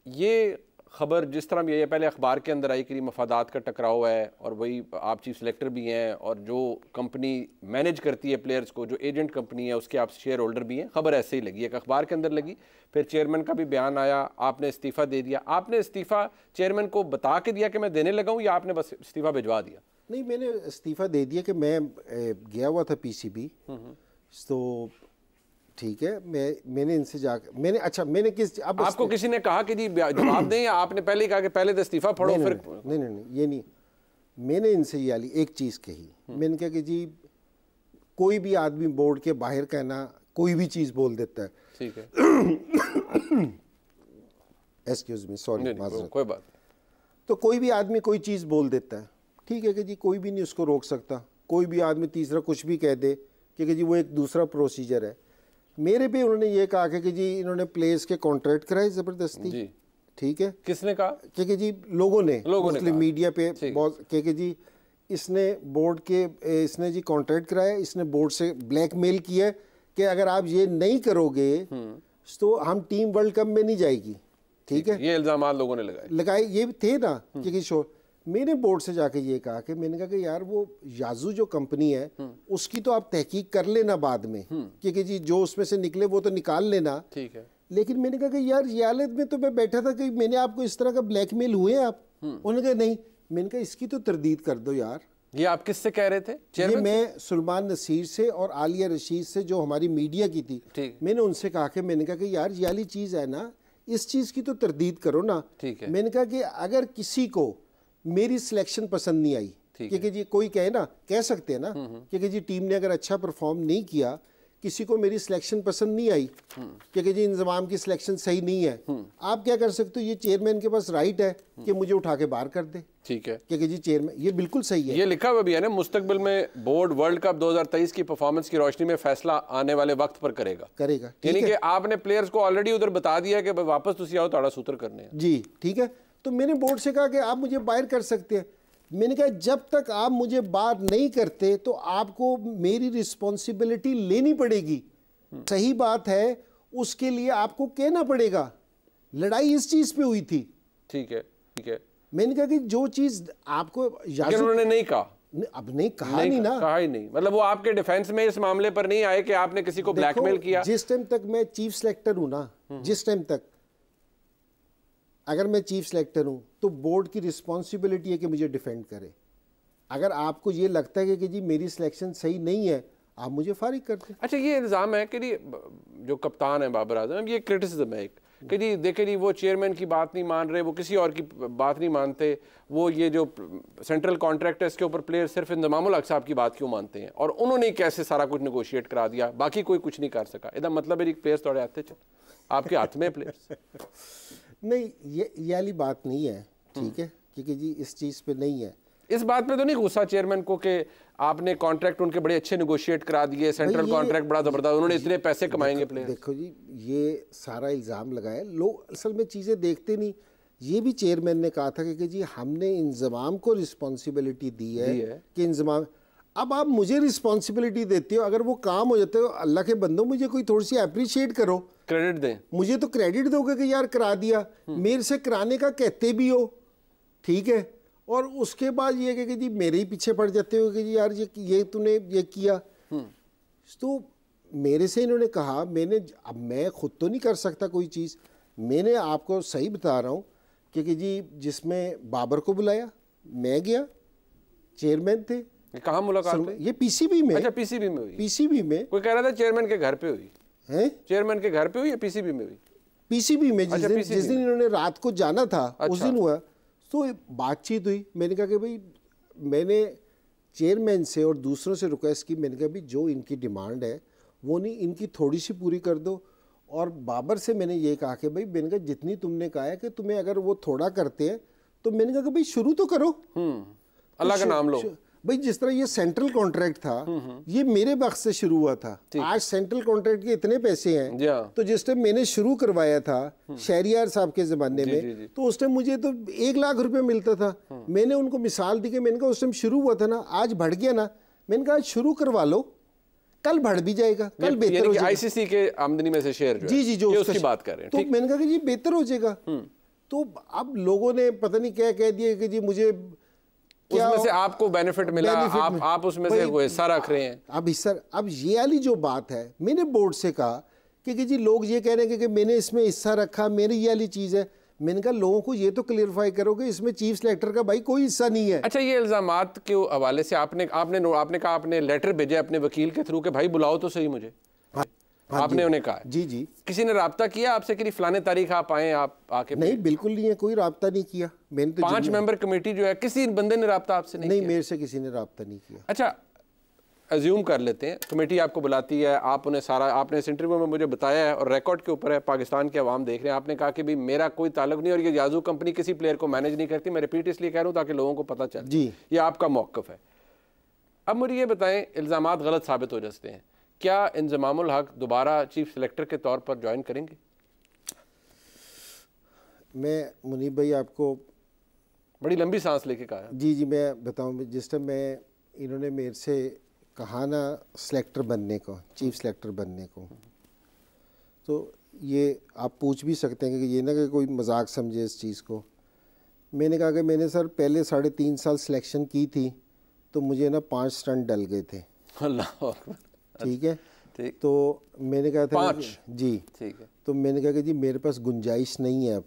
ये खबर जिस तरह ये पहले अखबार के अंदर आई कि मफादात का टकराव है और वही आप चीफ सेलेक्टर भी हैं और जो कंपनी मैनेज करती है प्लेयर्स को, जो एजेंट कंपनी है, उसके आप शेयर होल्डर भी हैं, खबर ऐसे ही लगी, एक अखबार के अंदर लगी, फिर चेयरमैन का भी बयान आया, आपने इस्तीफ़ा दे दिया। आपने इस्तीफ़ा चेयरमैन को बता के दिया कि मैं देने लगा हूँ या आपने बस इस्तीफ़ा भिजवा दिया? नहीं, मैंने इस्तीफ़ा दे दिया कि मैं गया हुआ था पीसीबी, तो ठीक है, मैंने इनसे जाकर मैंने किस अब आपको किसी ने कहा कि जी जवाब दें या आपने पहले ही कहा कि पहले तो इस्तीफा पढ़ो फिर? नहीं, ये नहीं, मैंने इनसे ये वाली एक चीज़ कही, मैंने कहा कि जी कोई भी आदमी बोर्ड के बाहर का ना कोई भी चीज़ बोल देता है। ठीक है, एक्सक्यूज मी, सॉरी, कोई बात नहीं। तो कोई भी आदमी कोई चीज़ बोल देता है, ठीक है कि जी कोई भी नहीं उसको रोक सकता, कोई भी आदमी तीसरा कुछ भी कह दे कि जी वो एक दूसरा प्रोसीजर है। मेरे पे उन्होंने ये कहा कि जी इन्होंने प्लेयर्स के कॉन्ट्रैक्ट कराए ज़बरदस्ती, ठीक है, किसने कहा? कि जी लोगों ने मीडिया पे बहुत कि जी इसने जी कॉन्ट्रैक्ट कराया, इसने बोर्ड से ब्लैकमेल किया कि अगर आप ये नहीं करोगे तो हम टीम वर्ल्ड कप में नहीं जाएगी, ठीक है। ये इल्जाम लोगों ने लगाए ये थे ना कि शो मैंने बोर्ड से जाके ये कहा कि मैंने कहा कि यार वो याजू जो कंपनी है उसकी तो आप तहकीक कर लेना बाद में, क्योंकि जी जो उसमें से निकले वो तो निकाल लेना, ठीक है। लेकिन मैंने कहा कि यार रियालत में तो मैं बैठा था कि मैंने आपको इस तरह का ब्लैकमेल हुए आप? उन्होंने कहा नहीं। मैंने कहा इसकी तो तरदीद कर दो यार। ये आप किससे कह रहे थे? ये मैं सुलेमान नसीर से और आलिया रशीद से, जो हमारी मीडिया की थी, मैंने उनसे कहा कि मैंने कहा कि यार ये वाली चीज़ है ना, इस चीज़ की तो तरदीद करो ना, ठीक है। मैंने कहा कि अगर किसी को मेरी सिलेक्शन पसंद नहीं आई, क्योंकि जी कोई कहे ना, कह सकते हैं ना, क्योंकि जी टीम ने अगर अच्छा परफॉर्म नहीं किया, किसी को मेरी सिलेक्शन पसंद नहीं आई, क्योंकि जी इंतजाम की सिलेक्शन सही नहीं है, आप क्या कर सकते हो? ये चेयरमैन के पास राइट है कि मुझे उठा के बाहर कर दे, ठीक है, क्योंकि जी चेयरमैन, ये बिल्कुल सही है। ये लिखा हुआ भी है ना, मुस्तकबिल में बोर्ड वर्ल्ड कप 2023 की परफॉर्मेंस की रोशनी में फैसला आने वाले वक्त पर करेगा। यानी कि आपने प्लेयर्स को ऑलरेडी उधर बता दिया कि वापस तुम आओ, ताड़ा सूत्र करने जी, ठीक है। तो मैंने बोर्ड से कहा कि आप मुझे बाहर कर सकते हैं। मैंने कहा जब तक आप मुझे बाहर नहीं करते तो आपको मेरी रिस्पॉन्सिबिलिटी लेनी पड़ेगी। सही बात है, उसके लिए आपको कहना पड़ेगा। लड़ाई इस चीज पे हुई थी, ठीक है, ठीक है। मैंने कहा कि जो चीज आपको उन्होंने नहीं कहा, अब नहीं कहा, नहीं ना, कहा ही नहीं, मतलब वो आपके डिफेंस में इस मामले पर नहीं आए कि आपने किसी को ब्लैकमेल किया। जिस टाइम तक मैं चीफ सेलेक्टर हूं ना, जिस टाइम तक अगर मैं चीफ सेलेक्टर हूं तो बोर्ड की रिस्पॉन्सिबिलिटी है कि मुझे डिफेंड करे। अगर आपको ये लगता है कि जी मेरी सिलेक्शन सही नहीं है, आप मुझे फारिग करते हैं। अच्छा, ये इल्ज़ाम है कि जो कप्तान है बाबर आजम, ये क्रिटिसिज्म है एक कि जी देखे जी वो चेयरमैन की बात नहीं मान रहे, वो किसी और की बात नहीं मानते, वो ये जो सेंट्रल कॉन्ट्रैक्ट है इसके ऊपर प्लेयर सिर्फ इंजमामुल हक साहब की बात क्यों मानते हैं, और उन्होंने कैसे सारा कुछ नेगोशिएट करा दिया, बाकी कोई कुछ नहीं कर सका। इसका मतलब है प्लेयर्स थोड़े आते चल आपके हाथ में प्लेयर्स नहीं, ये वाली बात नहीं है, ठीक है, क्योंकि जी इस चीज़ पे नहीं है। इस बात पे तो नहीं गुस्सा चेयरमैन को कि आपने कॉन्ट्रैक्ट उनके बड़े अच्छे नेगोशिएट करा दिए, सेंट्रल कॉन्ट्रैक्ट बड़ा जबरदस्त, उन्होंने इतने पैसे कमाएंगे प्लेयर? देखो जी, ये सारा इल्ज़ाम लगाया, लोग असल में चीज़ें देखते नहीं। ये भी चेयरमैन ने कहा था कि जी हमने इंतजाम को रिस्पॉन्सिबिलिटी दी है कि इंतजाम, अब आप मुझे रिस्पॉन्सिबिलिटी देते हो, अगर वो काम हो जाते हो, अल्लाह के बंदो मुझे कोई थोड़ी सी अप्रिशिएट करो, क्रेडिट दें, मुझे तो क्रेडिट दोगे कि यार करा दिया, मेरे से कराने का कहते भी हो, ठीक है, और उसके बाद ये कि जी मेरे ही पीछे पड़ जाते हो कि जी यार ये तूने ये किया। तो मेरे से इन्होंने कहा, अब मैं खुद तो नहीं कर सकता कोई चीज़, मैंने आपको सही बता रहा हूँ कि जी जिसमें बाबर को बुलाया, मैं गया, चेयरमैन थे। कहाँ मुलाकात? ये पीसीबी में। अच्छा, पीसीबी में हुई? पीसीबी में। कोई कह रहा था चेयरमैन के घर पे हुई है? चेयरमैन के घर पे हुई या पीसीबी में हुई? पीसीबी में। जिस दिन इन्होंने रात को जाना था, उस दिन हुआ, तो बातचीत हुई। मैंने कहा कि भाई, मैंने चेयरमैन से और दूसरों से रिक्वेस्ट की, मैंने कहा भाई जो इनकी डिमांड है वो नहीं, इनकी थोड़ी सी पूरी कर दो। और बाबर से मैंने ये कहा कि भाई, मैंने कहा जितनी तुमने कहा है कि तुम्हें अगर वो थोड़ा करते हैं तो मैंने कहा कि भाई शुरू तो करो, अल्लाह का नाम लो भाई। जिस तरह ये सेंट्रल कॉन्ट्रैक्ट था, ये मेरे वक्त से शुरू हुआ था। आज सेंट्रल कॉन्ट्रैक्ट के इतने पैसे हैं, तो जिस टाइम मैंने शुरू करवाया था शहरियार साहब के ज़माने में, तो उस टाइम मुझे तो 1 लाख रुपए मिलता था। मैंने उनको मिसाल दी कि मैंने कहा उस टाइम शुरू हुआ था ना, आज बढ़ गया ना, मैंने कहा आज शुरू करवा लो, कल बढ़ भी जाएगा, कल बेहतर हो जाएगा। आईसीसी के आमदनी में से शेयर जी, जो उसकी बात कर रहे हैं, तो मैंने कहा कि जी बेहतर हो जाएगा। तो अब लोगों ने पता नहीं क्या कह दिया कि जी मुझे क्या उसमें से आपको बेनिफिट मिला, आप उसमें से कोई हिस्सा रख रहे हैं। अब हिस्सा, अब ये वाली जो बात है, मैंने बोर्ड से कहा कि जी लोग ये कह रहे हैं कि मैंने इसमें हिस्सा रखा, मेरी ये वाली चीज़ है। मैंने कहा लोगों को ये तो क्लियरफाई करो कि इसमें चीफ सेलेक्टर का भाई कोई हिस्सा नहीं है। अच्छा, ये इल्जामात के हवाले से आपने कहा आपने लेटर भेजा अपने वकील के थ्रू कि भाई बुलाओ तो सही मुझे। हाँ, आपने उन्हें कहा? जी जी। किसी ने राब्ता किया आपसे कि फलाने तारीख आप आए, आप आके? नहीं, बिल्कुल नहीं है, कोई राब्ता नहीं किया। मैंने तो 5 मेंबर कमेटी जो है, किसी बंदे ने राब्ता आपसे नहीं किया? मेरे से किसी ने राब्ता नहीं किया। अच्छा, अज्यूम कर लेते हैं कमेटी आपको बुलाती है, आप उन्हें सारा, आपने इस इंटरव्यू में मुझे बताया है और रिकॉर्ड के ऊपर है, पाकिस्तान के अवाम देख रहे हैं, आपने कहा कि भाई मेरा कोई ताल्लुक नहीं और ये याजू कंपनी किसी प्लेयर को मैनेज नहीं करती। मैं रिपीट इसलिए कह रहा हूँ ताकि लोगों को पता चले जी, ये आपका मौक़िफ़ है। अब मुझे ये बताएं, इल्ज़ामात गलत साबित हो जाते हैं, क्या इंज़मामुल हक दोबारा चीफ सेलेक्टर के तौर पर ज्वाइन करेंगे? मैं मुनीब भाई आपको बड़ी लंबी सांस लेके कहा। जी जी, मैं बताऊं, जिस टाइम मैं इन्होंने मेरे से कहा ना सेलेक्टर बनने को, चीफ सेलेक्टर बनने को, तो ये आप पूछ भी सकते हैं कि ये ना कि कोई मजाक समझे इस चीज़ को। मैंने कहा कि मैंने सर पहले 3.5 साल सिलेक्शन की थी तो मुझे ना 5 स्टंट डल गए थे। अल्लाह, ठीक है, ठीक। तो मैंने कहा था 5 जी, ठीक है। तो मैंने कहा कि जी मेरे पास गुंजाइश नहीं है अब।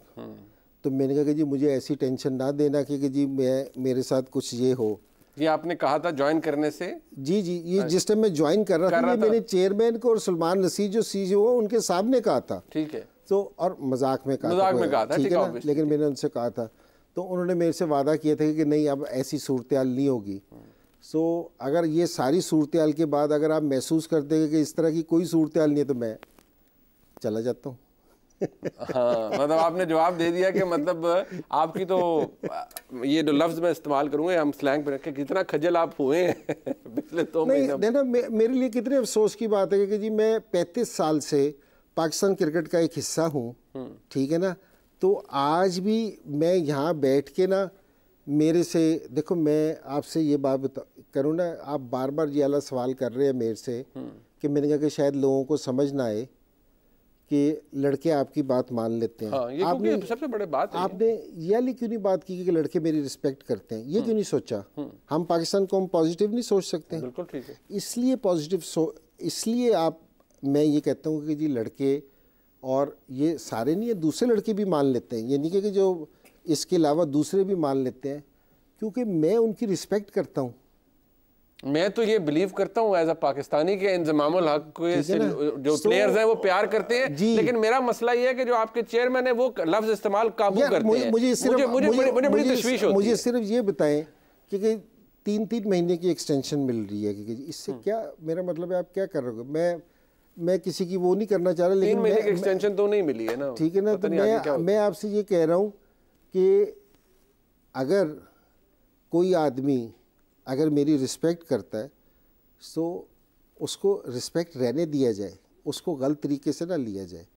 तो मैंने कहा कि जी मुझे ऐसी टेंशन ना देना कि जी मेरे साथ कुछ ये हो। ये आपने कहा था ज्वाइन करने से? जी जी, ये जिस टाइम मैं ज्वाइन कर रहा था, मैंने चेयरमैन को और सलमान नसीर जो सीईओ उनके सामने कहा था। ठीक है। तो और मजाक में कहा था, ठीक है ना, लेकिन मैंने उनसे कहा था, तो उन्होंने मेरे से वादा किया था कि नहीं अब ऐसी सूरत हाल नहीं होगी। सो अगर ये सारी सूरत हाल के बाद अगर आप महसूस करते हैं कि इस तरह की कोई सूरत हाल नहीं है तो मैं चला जाता हूँ। हाँ, मतलब आपने जवाब दे दिया कि मतलब आपकी तो ये जो लफ्ज़ मैं इस्तेमाल करूँगा हम स्लैंग पे रखें, कितना खजल आप हुए हैं पिछले 2 महीने। नहीं ना, मेरे लिए कितने अफसोस की बात है कि जी मैं 35 साल से पाकिस्तान क्रिकेट का एक हिस्सा हूँ, ठीक है ना। तो आज भी मैं यहाँ बैठ के ना, मेरे से देखो, मैं आपसे ये बात करूँ ना, आप बार बार ये वाला सवाल कर रहे हैं मेरे से कि मैंने कहा कि शायद लोगों को समझ ना आए कि लड़के आपकी बात मान लेते हैं। हाँ, ये आपने सबसे बड़ी बात है। आपने ये वाली क्यों नहीं बात की कि लड़के मेरी रिस्पेक्ट करते हैं? ये क्यों नहीं सोचा? हम पाकिस्तान को हम पॉजिटिव नहीं सोच सकते हैं? बिल्कुल ठीक है। इसलिए पॉजिटिव इसलिए मैं ये कहता हूँ कि जी लड़के, और ये सारे नहीं है, दूसरे लड़के भी मान लेते हैं, ये नहीं कि जो इसके अलावा दूसरे भी मान लेते हैं, क्योंकि मैं उनकी रिस्पेक्ट करता हूँ। मैं तो ये बिलीव करता हूँ एज अ पाकिस्तानी के इंज़मामुल हक के जो प्लेयर्स हैं वो प्यार करते हैं, लेकिन मेरा मसला ये है कि जो आपके चेयरमैन है वो लफ्ज़ इस्तेमाल काबू करते हैं। मुझे बड़ी तशवीश होती है। मुझे सिर्फ ये बताएं कि 3-3 महीने की एक्सटेंशन मिल रही है कि इससे क्या, मेरा मतलब है आप क्या कर रहे हो? मैं किसी की वो नहीं करना चाह रहा, लेकिन 3 महीने की एक्सटेंशन तो नहीं मिली है ना, ठीक है ना। तो मैं आपसे ये कह रहा हूँ कि अगर कोई आदमी अगर मेरी रिस्पेक्ट करता है तो उसको रिस्पेक्ट रहने दिया जाए, उसको गलत तरीके से ना लिया जाए।